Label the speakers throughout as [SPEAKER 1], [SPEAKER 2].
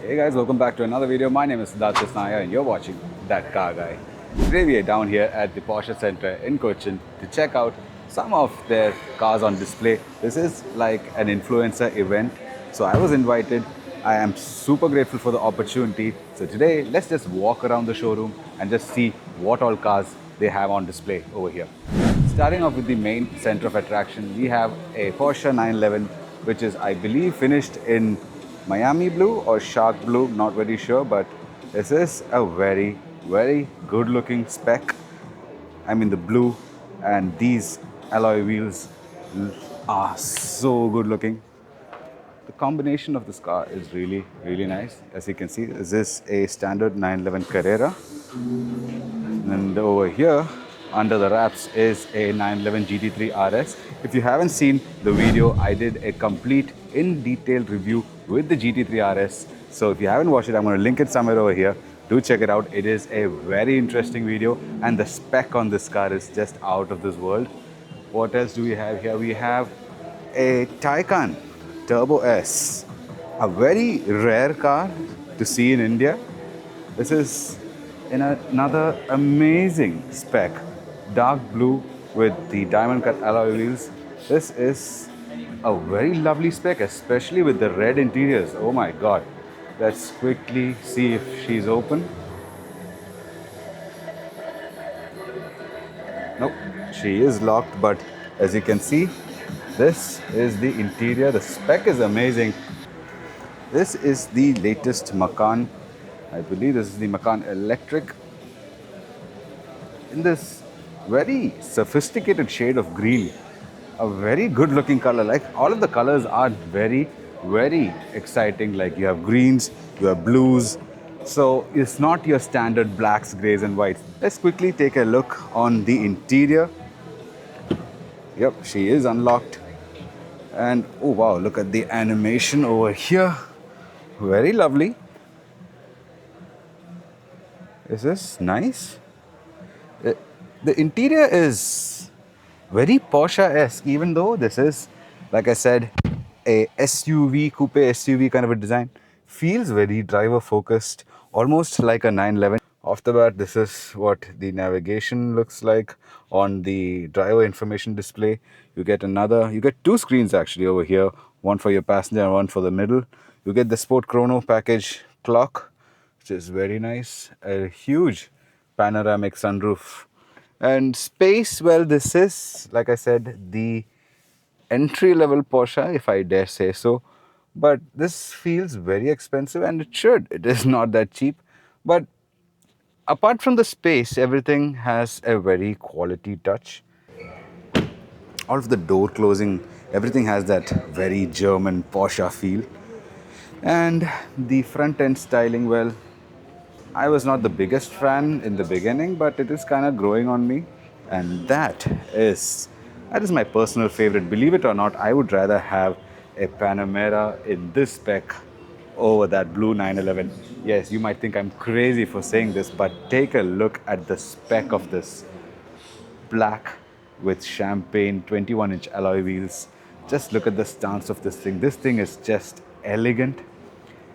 [SPEAKER 1] Hey guys, welcome back to another video. My name is Siddharth Krishnaya and you're watching That Car Guy. Today we are down here at the Porcshe Center in Cochin to check out some of their cars on display. This is like an influencer event, so I was invited. I am super grateful for the opportunity. So today, let's just walk around the showroom and just see what all cars they have on display over here. Starting off with the main center of attraction, we have a Porsche 911, which is, I believe, finished in Miami blue or shark blue, not very sure, but this is a very, very good looking spec. I mean, the blue and these alloy wheels are so good looking. The combination of this car is really, really nice. As you can see, this is a standard 911 Carrera. And over here, under the wraps, is a 911 GT3 RS. If you haven't seen the video, I did a complete in-detail review with the GT3 RS. So if you haven't watched it, I'm going to link it somewhere over here. Do check it out. It is a very interesting video, and the spec on this car is just out of this world. What else do we have here? We have a Taycan Turbo S, a very rare car to see in India. This is in another amazing spec, dark blue with the diamond cut alloy wheels. This is a very lovely spec, especially with the red interiors. Oh my god. Let's quickly see if she's open. Nope, she is locked, but as you can see, this is the interior. The spec is amazing. This is the latest Macan. I believe this is the Macan Electric. In this very sophisticated shade of green. A very good looking color. Like, all of the colors are very, very exciting. Like, you have greens, you have blues. So it's not your standard blacks, grays and whites. Let's quickly take a look on the interior. Yep, she is unlocked. And oh wow, look at the animation over here. Very lovely. Is this nice? The interior is very Porsche-esque, even though this is, like I said, a SUV, coupe SUV kind of a design. Feels very driver focused, almost like a 911. Off the bat, this is what the navigation looks like on the driver information display. You get two screens actually over here, one for your passenger and one for the middle. You get the Sport Chrono package clock, which is very nice. A huge panoramic sunroof. And space, well, this is, like I said, the entry-level Porsche, if I dare say so. But this feels very expensive, and it should. It is not that cheap. But apart from the space, everything has a very quality touch. All of the door closing, everything has that very German Porsche feel. And the front end styling, well, I was not the biggest fan in the beginning, but it is kind of growing on me. And that is my personal favorite. Believe it or not, I would rather have a Panamera in this spec over that blue 911. Yes, you might think I'm crazy for saying this, but take a look at the spec of this. Black with champagne 21-inch alloy wheels. Just look at the stance of this thing. This thing is just elegant.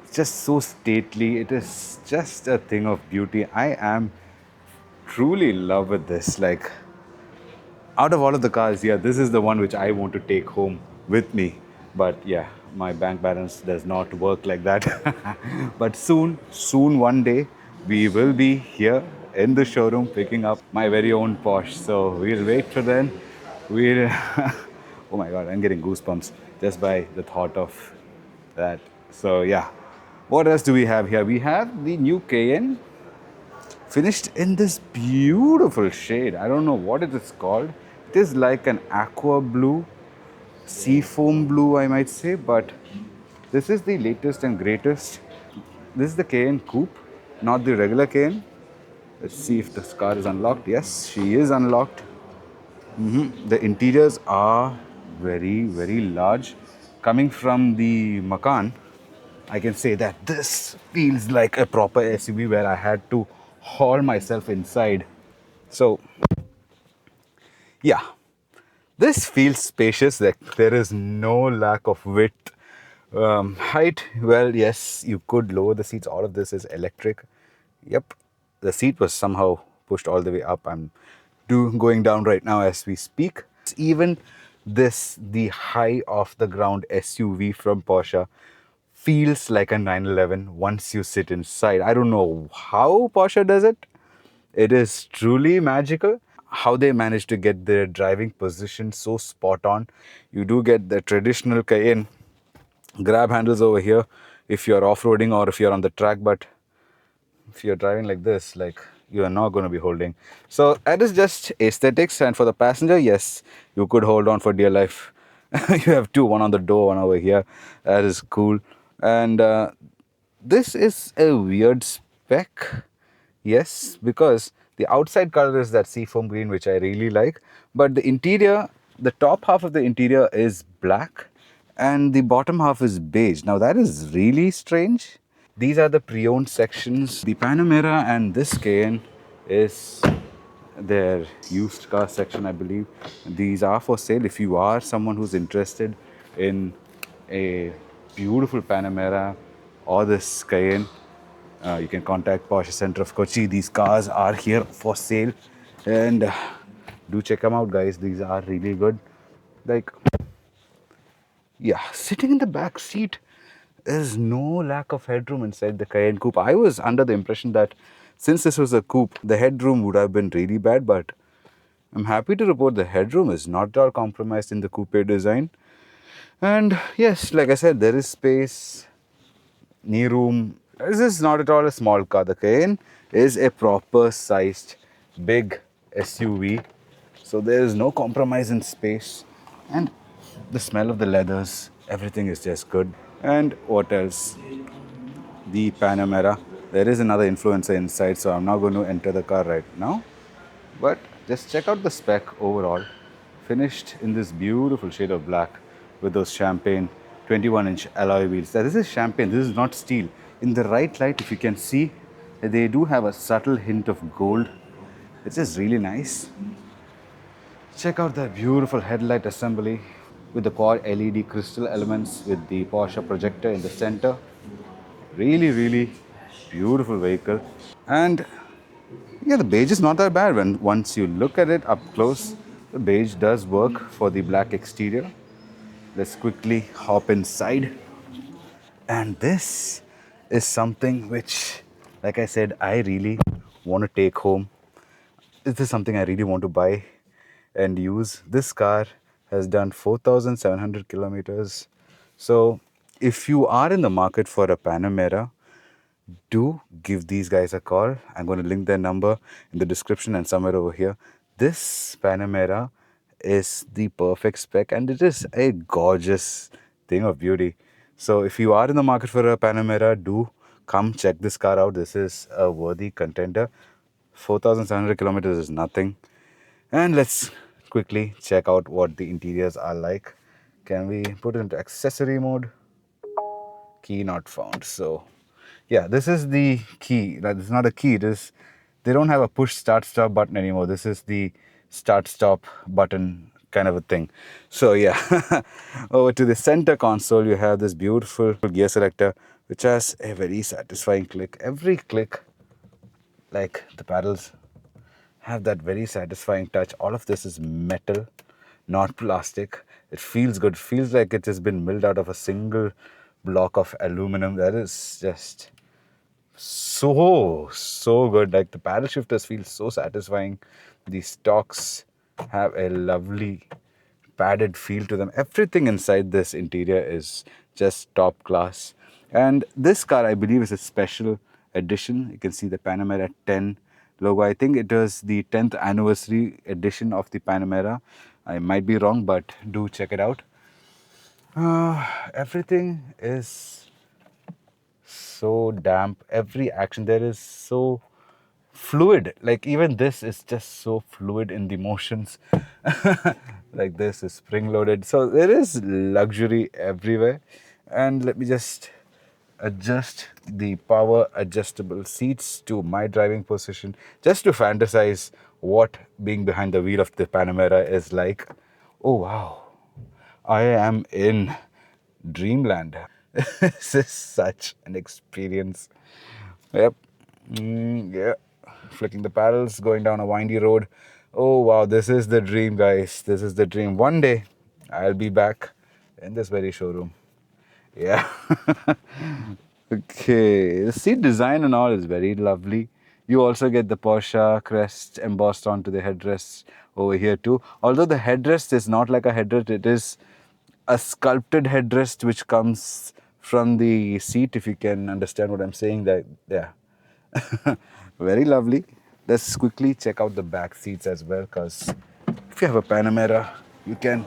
[SPEAKER 1] It's just so stately. It is just a thing of beauty. I am truly in love with this. Like, out of all of the cars, yeah, this is the one which I want to take home with me. But yeah, my bank balance does not work like that. But soon one day, we will be here in the showroom picking up my very own Porsche. So we'll wait for then. We'll oh my god, I'm getting goosebumps just by the thought of that. So yeah, what else do we have here? We have the new Cayenne, finished in this beautiful shade. I don't know what it is called. It is like an aqua blue, seafoam blue, I might say, but this is the latest and greatest. This is the Cayenne Coupe, not the regular Cayenne. Let's see if this car is unlocked. Yes, she is unlocked. The interiors are very, very large. Coming from the Macan, I can say that this feels like a proper SUV where I had to haul myself inside. So, yeah, this feels spacious. Like, there is no lack of width Height, well, yes, you could lower the seats. All of this is electric. Yep, the seat was somehow pushed all the way up. I'm going down right now as we speak. Even this, the high off the ground SUV from Porsche, feels like a 911 once you sit inside. I don't know how Porsche does it. It is truly magical how they manage to get their driving position so spot on. You do get the traditional Cayenne grab handles over here if you're off-roading or if you're on the track, but if you're driving like this, like, you are not going to be holding. So that is just aesthetics. And for the passenger, yes, you could hold on for dear life. You have two, one on the door, one over here. That is cool. And this is a weird spec. Yes, because the outside color is that seafoam green, which I really like. But the interior, the top half of the interior is black and the bottom half is beige. Now that is really strange. These are the pre-owned sections. The Panamera and this Cayenne is their used car section, I believe. These are for sale if you are someone who's interested in a beautiful Panamera or this Cayenne. You can contact Porsche Center of Kochi. These cars are here for sale, and do check them out, guys. These are really good. Like, yeah, sitting in the back seat, there's no lack of headroom inside the Cayenne coupe. I was under the impression that since this was a coupe, the headroom would have been really bad, but I'm happy to report the headroom is not at all compromised in the coupe design. And yes, like I said, there is space, knee room. This is not at all a small car. The Cayenne is a proper sized big SUV. So there is no compromise in space. And the smell of the leathers, everything is just good. And what else? The Panamera. There is another influencer inside, so I'm not going to enter the car right now. But just check out the spec overall. Finished in this beautiful shade of black with those champagne 21-inch alloy wheels. This is champagne, this is not steel. In the right light, if you can see, they do have a subtle hint of gold, which is really nice. Check out that beautiful headlight assembly with the quad LED crystal elements with the Porsche projector in the center. Really, really beautiful vehicle. And yeah, the beige is not that bad when once you look at it up close. The beige does work for the black exterior. Let's quickly hop inside. And this is something which, like I said, I really want to take home. This is something I really want to buy and use. This car has done 4,700 kilometers. So if you are in the market for a Panamera, do give these guys a call. I'm going to link their number in the description and somewhere over here. This Panamera is the perfect spec and it is a gorgeous thing of beauty. So if you are in the market for a Panamera, do come check this car out. This is a worthy contender. 4,700 kilometers is nothing. And let's quickly check out what the interiors are like. Can we put it into accessory mode? Key not found. So yeah, this is the key. That is not a key. It is, they don't have a push start stop button anymore. This is the start stop button kind of a thing. So yeah, over to the center console, you have this beautiful gear selector, which has a very satisfying click. Every click, like the paddles, have that very satisfying touch. All of this is metal, not plastic. It feels good. Feels like it has been milled out of a single block of aluminum. That is just so good. Like the paddle shifters feel so satisfying. The stocks have a lovely padded feel to them. Everything inside this interior is just top class. And this car, I believe, is a special edition. You can see the Panamera 10 logo. I think it was the 10th anniversary edition of the Panamera. I might be wrong, but do check it out. Everything is so damp. Every action there is so fluid. Like even this is just so fluid in the motions. Like this is spring loaded. So there is luxury everywhere. And let me just adjust the power adjustable seats to my driving position just to fantasize what being behind the wheel of the Panamera is like. Oh wow, I am in dreamland. This is such an experience. Yep. Yeah. Flicking the paddles, going down a windy road. Oh wow, this is the dream, guys. This is the dream. One day, I'll be back in this very showroom. Yeah. Okay. The seat design and all is very lovely. You also get the Porsche crest embossed onto the headrest over here too. Although the headrest is not like a headrest, it is a sculpted headrest which comes from the seat, if you can understand what I'm saying. That yeah. Very lovely. Let's quickly check out the back seats as well, because if you have a Panamera, you can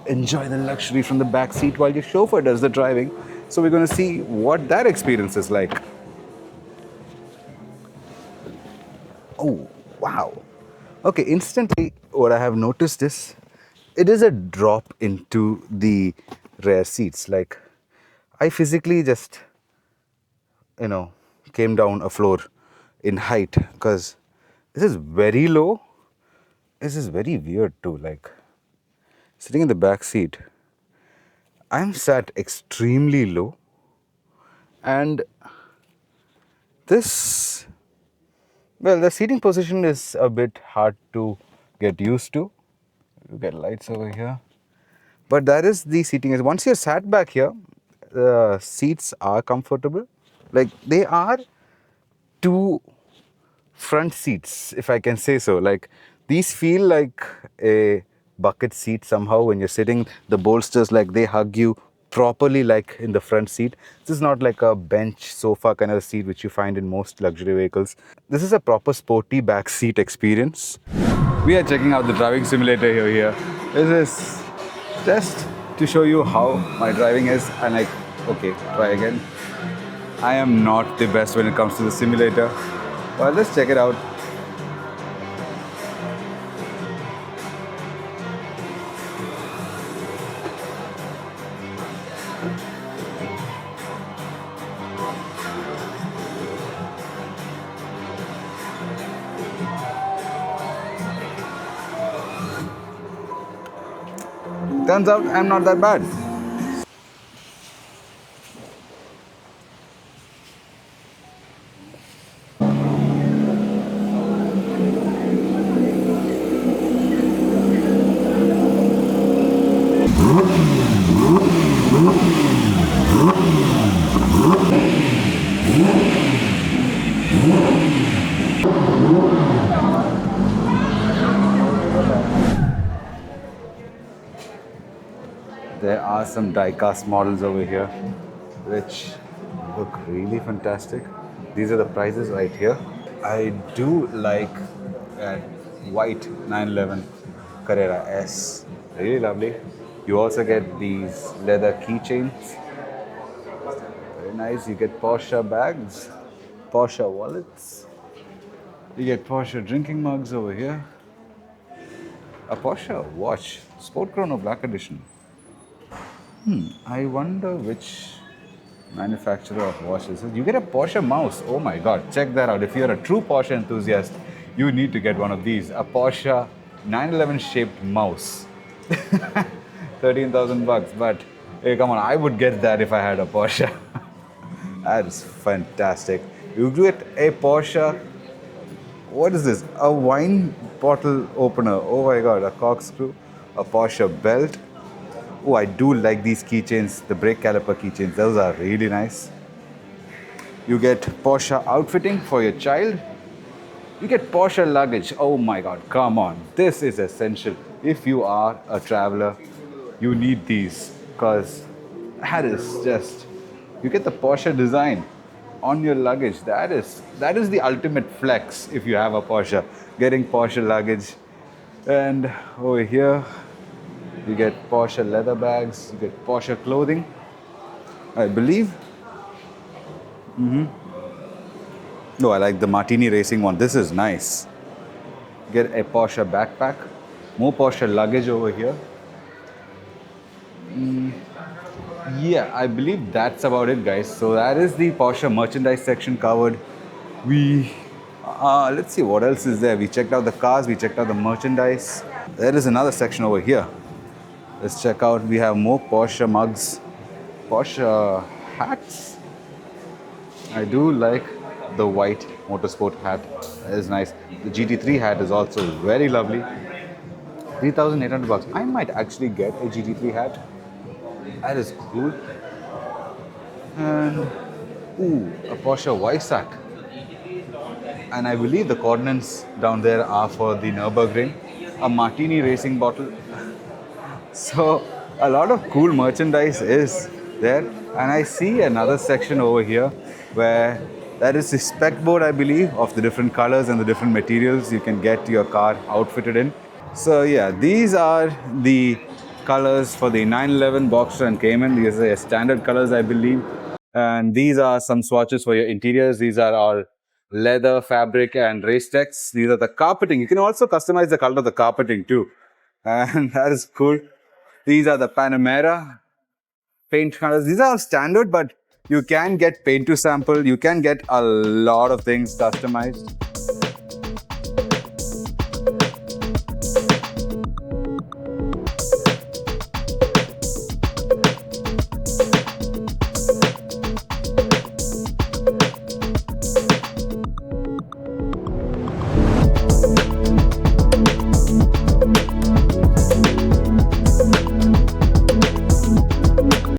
[SPEAKER 1] enjoy the luxury from the back seat while your chauffeur does the driving. So we're going to see what that experience is like. Oh, wow. Okay, instantly what I have noticed is it is a drop into the rear seats. Like I physically just, you know, came down a floor in height because this is very low. This is very weird too. Like sitting in the back seat, I'm sat extremely low, and this, well, the seating position is a bit hard to get used to. You get lights over here, but that is the seating. Once you're sat back here, the seats are comfortable. Like they are two front seats, if I can say so. Like these feel like a bucket seat somehow when you're sitting. The bolsters, like they hug you properly, like in the front seat. This is not like a bench sofa kind of seat which you find in most luxury vehicles. This is a proper sporty back seat experience. We are checking out the driving simulator here. This is just to show you how my driving is. And like, okay, try again. I am not the best when it comes to the simulator. Well, let's check it out. Turns out I'm not that bad. There are some die-cast models over here which look really fantastic. These are the prices right here. I do like that white 911 Carrera S. Really lovely. You also get these leather keychains. Very nice. You get Porsche bags, Porsche wallets. You get Porsche drinking mugs over here. A Porsche watch, Sport Chrono Black Edition. I wonder which manufacturer of watches. You get a Porsche mouse. Oh my god, check that out. If you're a true Porsche enthusiast, you need to get one of these. A Porsche 911 shaped mouse. 13,000 bucks. But hey, come on, I would get that if I had a Porsche. That is fantastic. You get a Porsche. What is this? A wine bottle opener. Oh my god, a corkscrew. A Porsche belt. Oh, I do like these keychains, the brake caliper keychains. Those are really nice. You get Porsche outfitting for your child. You get Porsche luggage. Oh my god, come on. This is essential. If you are a traveler, you need these because that is just, you get the Porsche design on your luggage. That is the ultimate flex if you have a Porsche. Getting Porsche luggage. And over here, you get Porsche leather bags, you get Porsche clothing, I believe. No, I like the Martini Racing one. This is nice. Get a Porsche backpack, more Porsche luggage over here. Yeah, I believe that's about it, guys. So that is the Porsche merchandise section covered. Let's see what else is there. We checked out the cars, we checked out the merchandise. There is another section over here. Let's check out. We have more Porsche mugs. Porsche hats. I do like the white motorsport hat. It is nice. The GT3 hat is also very lovely. 3,800 bucks. I might actually get a GT3 hat. That is cool. And ooh, a Porsche Weissach. And I believe the coordinates down there are for the Nürburgring. A martini racing bottle. So a lot of cool merchandise is there. And I see another section over here where that is the spec board, I believe, of the different colors and the different materials you can get your car outfitted in. So yeah, these are the colors for the 911 Boxster and Cayman. These are standard colors, I believe. And these are some swatches for your interiors. These are all leather, fabric, and race text. These are the carpeting. You can also customize the color of the carpeting too. And that is cool. These are the Panamera paint colors. These are all standard, but you can get paint to sample. You can get a lot of things customized.